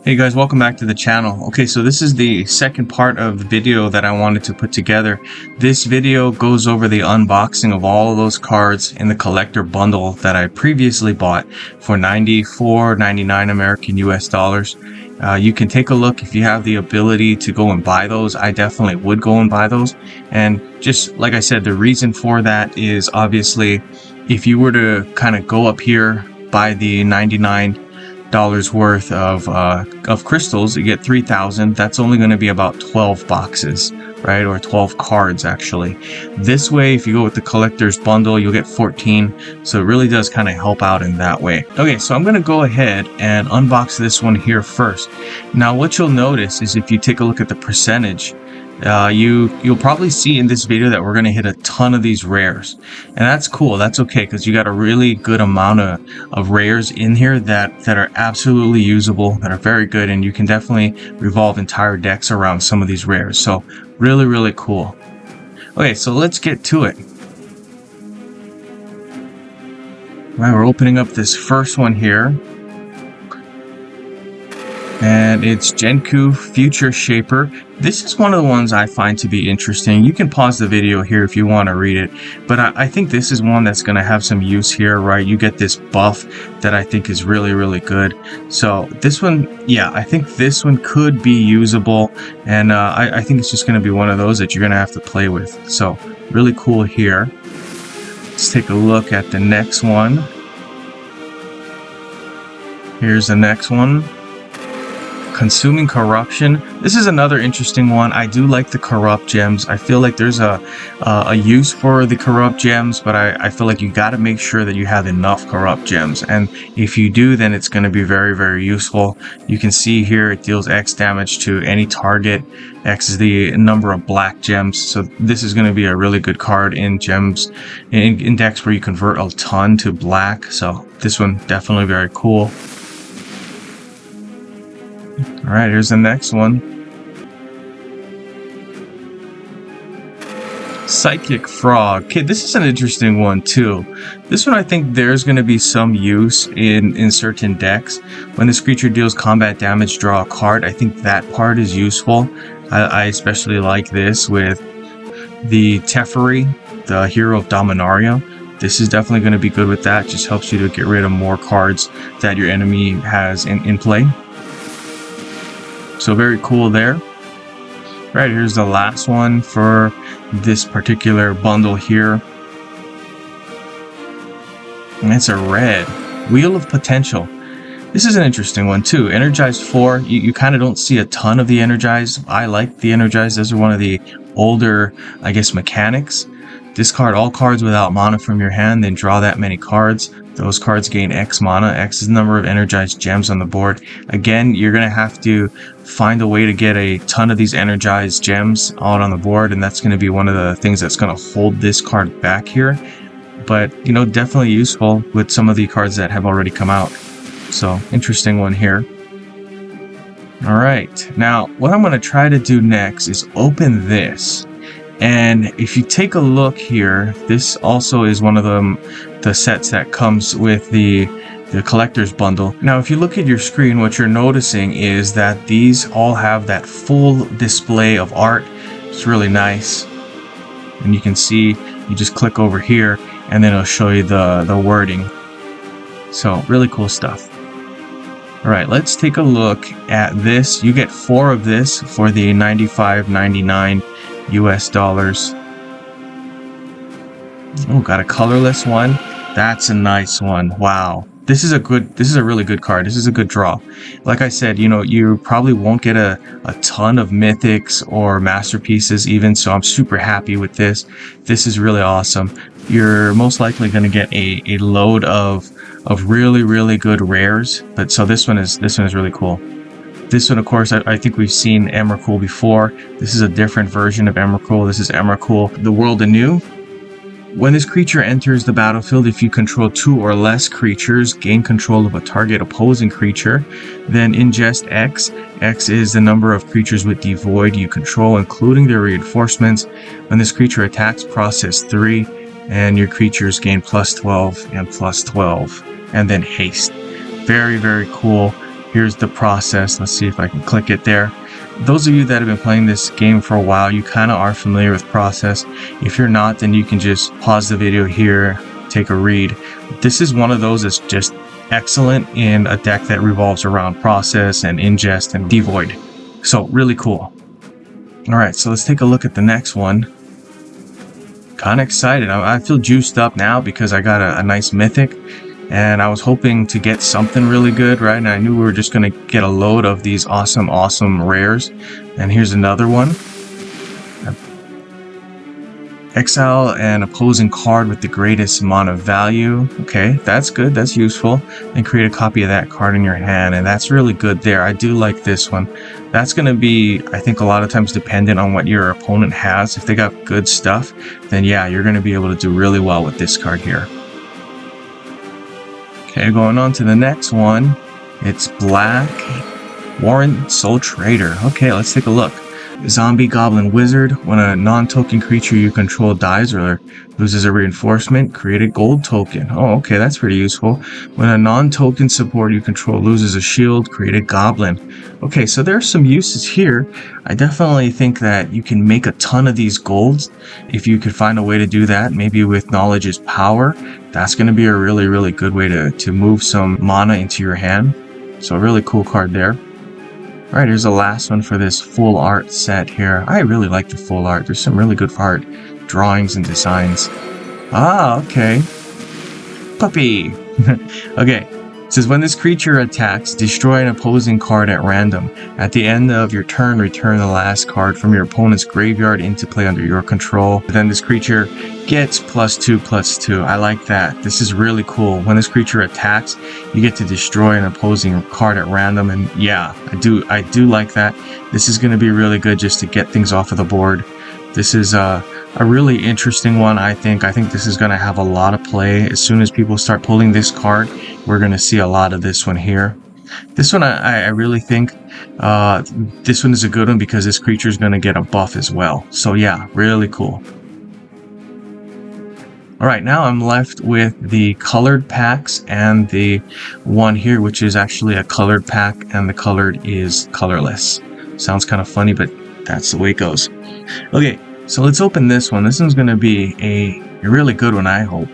Hey guys, welcome back to the channel. Okay, so this is the second part of the video that I wanted to put together. This video goes over the unboxing of all of those cards in the collector bundle that I previously bought for $94.99 American US dollars. You can take a look if you have the ability to go and buy those. I definitely would go and buy those. And just like I said, the reason for that is obviously if you were to kind of go up here, buy the $99 worth of crystals, you get 3,000. That's only going to be about 12 boxes, right? Or 12 cards actually. This way, if you go with the collector's bundle, you'll get 14. So it really does kind of help out in that way. Okay, so I'm going to go ahead and unbox this one here first. Now, what you'll notice is if you take a look at the percentage, you'll probably see in this video that we're going to hit a ton of these rares, and that's cool. That's okay, because you got a really good amount of rares in here that are absolutely usable, that are very good, and you can definitely revolve entire decks around some of these rares. So really cool. Okay, so let's get to it. All right, we're opening up this first one here, and it's Genku Future Shaper. This is one of the ones I find to be interesting. You can pause the video here if you want to read it, but I think this is one that's going to have some use here, right? You get this buff that I think is really good. So this one, yeah, I think this one could be usable, and I think it's just going to be one of those that you're going to have to play with. So really cool here. Let's take a look at the next one. Here's the next one. Consuming Corruption. This is another interesting one. I do like the corrupt gems. I feel like there's a use for the corrupt gems, but I feel like you got to make sure that you have enough corrupt gems, and if you do, then it's going to be very useful. You can see here it deals X damage to any target. X is the number of black gems, so this is going to be a really good card in gems in decks where you convert a ton to black. So this one definitely very cool. All right, here's the next one. Psychic Frog. Okay, this is an interesting one too. This one, I think there's going to be some use in certain decks. When this creature deals combat damage, draw a card. I think that part is useful. I especially like this with the Teferi, the hero of Dominaria. This is definitely going to be good with that. Just helps you to get rid of more cards that your enemy has in play. So very cool there. Right, here's the last one for this particular bundle here. And it's a red. Wheel of Potential. This is an interesting one too. Energized 4. You kind of don't see a ton of the Energized. I like the Energized. Those are one of the older, I guess, mechanics. Discard all cards without mana from your hand, then draw that many cards. Those cards gain X mana. X is the number of energized gems on the board. Again, you're going to have to find a way to get a ton of these energized gems out on the board, and that's going to be one of the things that's going to hold this card back here. But, you know, definitely useful with some of the cards that have already come out. So, interesting one here. Alright, now what I'm going to try to do next is open this. And if you take a look here, this also is one of the sets that comes with the collector's bundle. Now, if you look at your screen, what you're noticing is that these all have that full display of art. It's really nice. And you can see, you just click over here, and then it'll show you the wording. So, really cool stuff. Alright, let's take a look at this. You get 4 of this for the $95.99 US dollars. Oh, got a colorless one. That's a nice one. Wow. This is a really good card. This is a good draw. Like I said, you know, you probably won't get a ton of mythics or masterpieces even, so I'm super happy with this. This is really awesome. You're most likely going to get a load of really good rares, but so this one is really cool. This one, of course, I think we've seen Emrakul before. This is a different version of Emrakul. This is Emrakul, the World Anew. When this creature enters the battlefield, if you control 2 or less creatures, gain control of a target opposing creature, then ingest X. X is the number of creatures with Devoid you control, including their reinforcements. When this creature attacks, process 3, and your creatures gain +12 and +12, and then haste. Very cool. Here's the process. Let's see if I can click it there. Those of you that have been playing this game for a while, you kind of are familiar with process. If you're not, then you can just pause the video here, take a read. This is one of those that's just excellent in a deck that revolves around process and ingest and devoid. So really cool. All right, so let's take a look at the next one. Kind of excited. I feel juiced up now because I got a nice mythic, and I was hoping to get something really good, right? And I knew we were just going to get a load of these awesome rares. And here's another one. Exile an opposing card with the greatest amount of value. Okay, that's good. That's useful. And create a copy of that card in your hand. And that's really good there. I do like this one. That's going to be, I think, a lot of times dependent on what your opponent has. If they got good stuff, then yeah, you're going to be able to do really well with this card here. Okay, going on to the next one. It's Black Warrant Soul Trader. Okay, let's take a look. Zombie Goblin Wizard. When a non-token creature you control dies or loses a reinforcement, create a gold token. Oh, okay, that's pretty useful. When a non-token support you control loses a shield, create a goblin. Okay, so there's some uses here. I definitely think that you can make a ton of these golds if you could find a way to do that. Maybe with Knowledge is Power. That's going to be a really good way to move some mana into your hand. So a really cool card there. Alright, here's the last one for this full art set here. I really like the full art. There's some really good art drawings and designs. Ah, okay. Puppy! Okay, it says when this creature attacks, destroy an opposing card at random. At the end of your turn, return the last card from your opponent's graveyard into play under your control. Then this creature gets +2/+2. I like that. This is really cool. When this creature attacks, you get to destroy an opposing card at random, and yeah, I do like that. This is going to be really good just to get things off of the board. This is a really interesting one, I think. I think this is going to have a lot of play. As soon as people start pulling this card, we're going to see a lot of this one here. This one, I really think this one is a good one because this creature is going to get a buff as well. So yeah, really cool. Alright, now I'm left with the colored packs and the one here, which is actually a colored pack, and the colored is colorless. Sounds kind of funny, but that's the way it goes. Okay, so let's open this one. This one's going to be a really good one, I hope.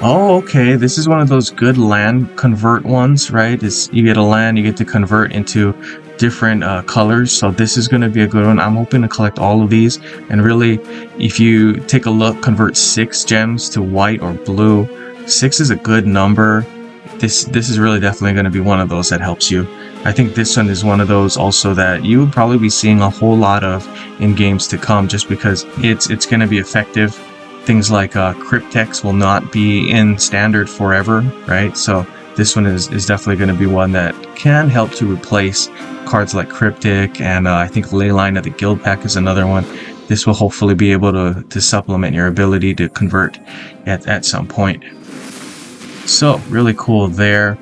Oh, okay, this is one of those good land convert ones, right? You get a land, you get to convert into different colors, so this is going to be a good one. I'm hoping to collect all of these, and really, if you take a look, convert 6 gems to white or blue. 6 is a good number. This is really definitely going to be one of those that helps you. I think this one is one of those also that you would probably be seeing a whole lot of in games to come, just because it's going to be effective. Things like Cryptex will not be in standard forever, right? So this one is definitely going to be one that can help to replace cards like Cryptic, and I think Leyline of the Guild Pack is another one. This will hopefully be able to supplement your ability to convert at some point. So really cool there.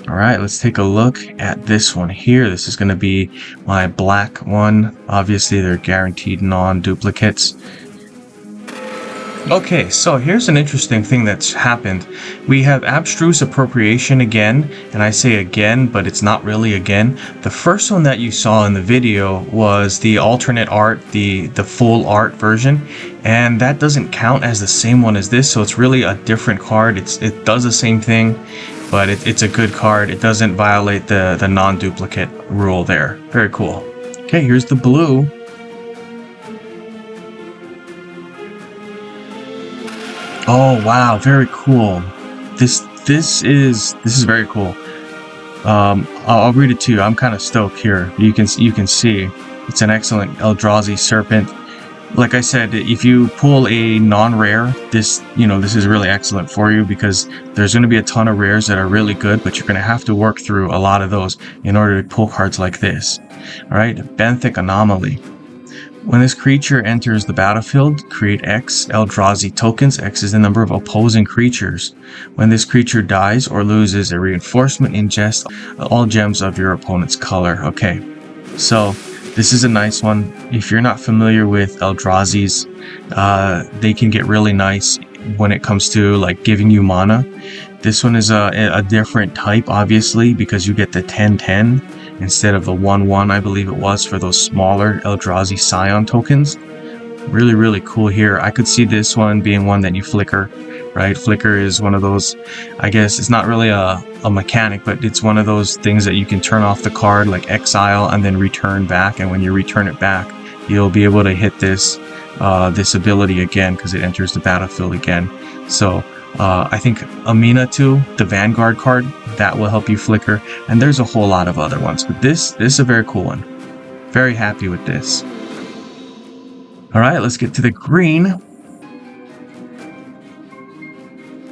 Alright, let's take a look at this one here. This is going to be my black one. Obviously they're guaranteed non-duplicates. Okay, so here's an interesting thing that's happened. We have Abstruse Appropriation again, and I say again, but it's not really again. The first one that you saw in the video was the alternate art, the full art version, and that doesn't count as the same one as this, so it's really a different card. It does the same thing, but it's a good card. It doesn't violate the non-duplicate rule there. Very cool. Okay, here's the blue. Oh wow, very cool. This is very cool. I'll read it to you. I'm kind of stoked here. You can see it's an excellent Eldrazi Serpent. Like I said, if you pull a non-rare, this is really excellent for you, because there's going to be a ton of rares that are really good, but you're going to have to work through a lot of those in order to pull cards like this. All right, Benthic Anomaly. When this creature enters the battlefield, create X Eldrazi tokens. X is the number of opposing creatures. When this creature dies or loses a reinforcement, ingest all gems of your opponent's color. Okay, so this is a nice one. If you're not familiar with Eldrazi's, they can get really nice when it comes to like giving you mana. This one is a different type, obviously, because you get the 1010 instead of the 1-1, I believe it was, for those smaller Eldrazi Scion tokens. Really cool here. I could see this one being one that you flicker, right? Flicker is one of those, I guess it's not really a mechanic, but it's one of those things that you can turn off the card, like exile, and then return back. And when you return it back, you'll be able to hit this this ability again because it enters the battlefield again. So I think Amina 2, the Vanguard card, that will help you flicker. And there's a whole lot of other ones, but this is a very cool one. Very happy with this. All right, let's get to the green.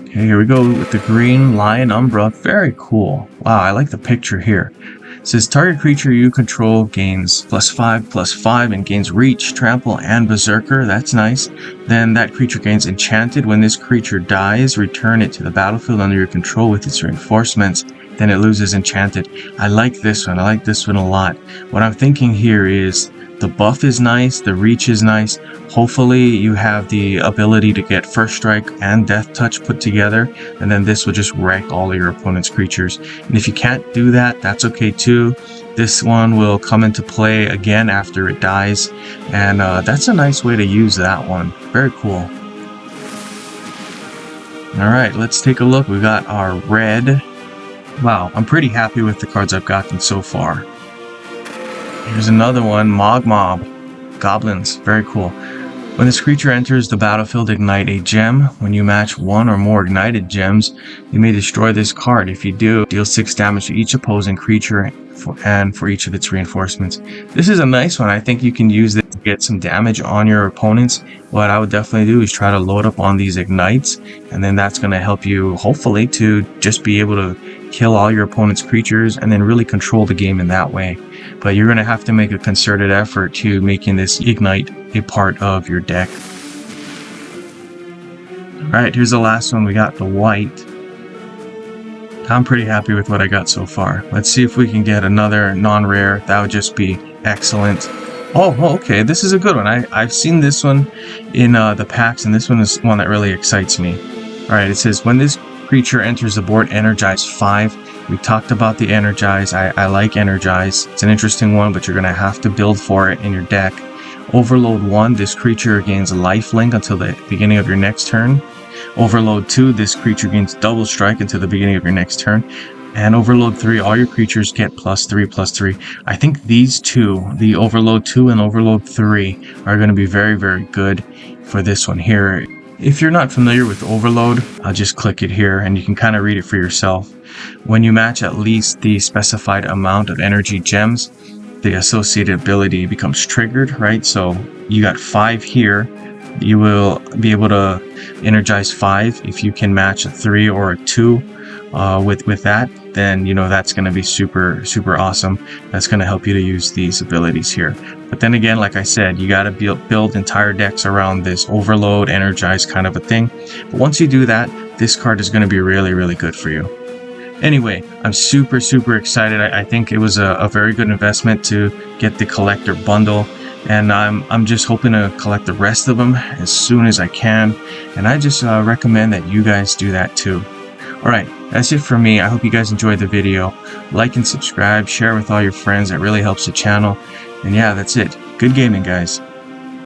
Okay, here we go with the green Lion Umbra. Very cool. Wow, I like the picture here. It says target creature you control gains +5/+5 and gains reach, trample, and berserker. That's nice. Then that creature gains enchanted. When this creature dies, return it to the battlefield under your control with its reinforcements. Then it loses enchanted. I like this one. I like this one a lot. What I'm thinking here is the buff is nice, the reach is nice. Hopefully you have the ability to get First Strike and Death Touch put together, and then this will just wreck all of your opponent's creatures. And if you can't do that, that's okay too. This one will come into play again after it dies, and that's a nice way to use that one. Very cool. Alright, let's take a look. We got our red. Wow, I'm pretty happy with the cards I've gotten so far. Here's another one, Mob. Goblins, very cool. When this creature enters the battlefield, ignite a gem. When you match one or more ignited gems, you may destroy this card. If you do, deal 6 damage to each opposing creature and for each of its reinforcements. This is a nice one. I think you can use this to get some damage on your opponents. What I would definitely do is try to load up on these ignites, and then that's going to help you, hopefully, to just be able to kill all your opponent's creatures and then really control the game in that way. But you're going to have to make a concerted effort to making this ignite a part of your deck. Alright, here's the last one. We got the white. I'm pretty happy with what I got so far. Let's see if we can get another non-rare. That would just be excellent. Oh, okay, this is a good one. I've seen this one in the packs, and this one is one that really excites me. Alright, it says, when this creature enters the board, energize 5. We talked about the energize. I like energize. It's an interesting one, but you're going to have to build for it in your deck. Overload 1, this creature gains a lifelink until the beginning of your next turn. Overload 2, this creature gains double strike until the beginning of your next turn. And Overload 3, all your creatures get +3/+3. I think these two, the Overload 2 and Overload 3, are going to be very good for this one here. If you're not familiar with Overload, I'll just click it here and you can kind of read it for yourself. When you match at least the specified amount of energy gems, the associated ability becomes triggered, right? So you got 5 here. You will be able to energize 5 if you can match a 3 or a 2 with that. Then you know that's going to be super awesome. That's going to help you to use these abilities here. But then again, like I said, you got to build entire decks around this Overload, energize kind of a thing. But once you do that, this card is going to be really good for you. Anyway, I'm super excited. I think it was a very good investment to get the collector bundle, and I'm just hoping to collect the rest of them as soon as I can, and I just recommend that you guys do that too. Alright, that's it for me. I hope you guys enjoyed the video. Like and subscribe, share with all your friends. That really helps the channel. And yeah, that's it. Good gaming, guys.